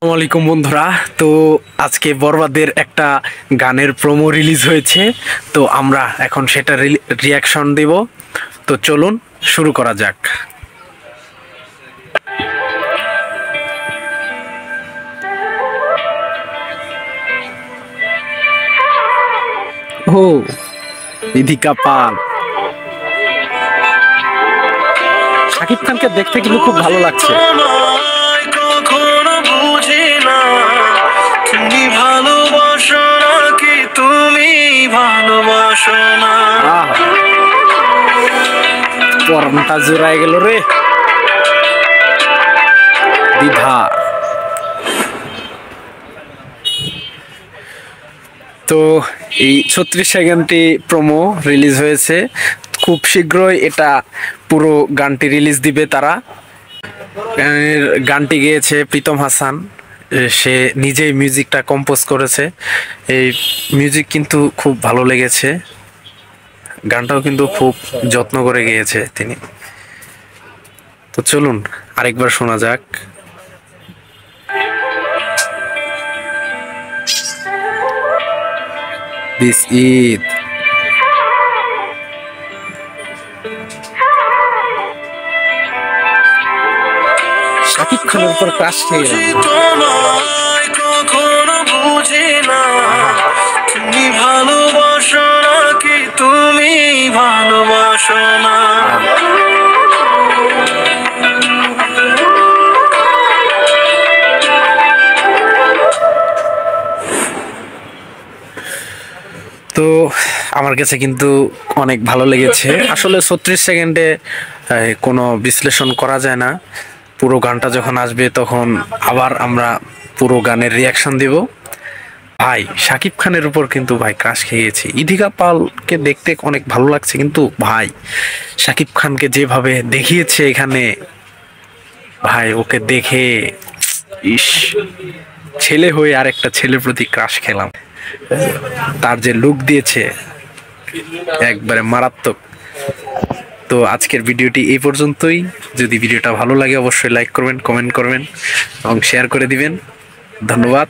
আসসালামু আলাইকুম বন্ধুরা। তো আজকে বরবাদের একটা গানের প্রোমো রিলিজ হয়েছে, তো আমরা এখন সেটা রিয়াকশন দেব। তো চলুন শুরু করা যাক। ও ইদিকা পাল, শাকিব খানকে দেখতে কিন্তু খুব ভালো লাগছে। কখনো বুঝি না তুমি ভালোবাসো নাকি তুমি ভালোবাসো না। পরমটা জোড়ায় গেল রে দ্বিধা। তো এই 36 সেকেন্ডটি প্রোমো রিলিজ হয়েছে, খুব শীঘ্রই এটা পুরো গানটি রিলিজ দিবে তারা। গানটি গেয়েছে প্রীতম হাসান, সে নিজেই মিউজিকটা কম্পোজ করেছে। এই মিউজিক কিন্তু খুব ভালো লেগেছে, গানটাও কিন্তু খুব যত্ন করে গেয়েছে তিনি। তো চলুন আরেকবার শোনা যাক। দিস ঈদ শাকিব খানের উপর ক্রাশ খেয়ে তোমায় কখনো বুঝি না তুমি ভালোবাসো নাকি তুমি ভালোবাসো না। তো আমার কাছে কিন্তু অনেক ভালো লেগেছে। আসলে 36 সেকেন্ডে কোনো বিশ্লেষণ করা যায় না। পুরো গানটা যখন আসবে তখন আবার আমরা পুরো গানের রিয়াকশন দিব। ভাই শাকিব খানের উপর কিন্তু ভাই ক্রাশ খেয়ে গেছি। ইদিকা পালকে দেখতে অনেক ভালো লাগছে, কিন্তু ভাই শাকিব খানকে যেভাবে দেখিয়েছে এখানে, ভাই ওকে দেখে ইস, ছেলে হয়ে আর একটা ছেলের প্রতি ক্রাশ খেলাম। তার যে লুক দিয়েছে একবারে মারাত্মক। তো আজকের ভিডিওটি এই পর্যন্তই। যদি ভিডিওটা ভালো লাগে অবশ্যই লাইক করবেন, কমেন্ট করবেন এবং শেয়ার করে দিবেন। ধন্যবাদ।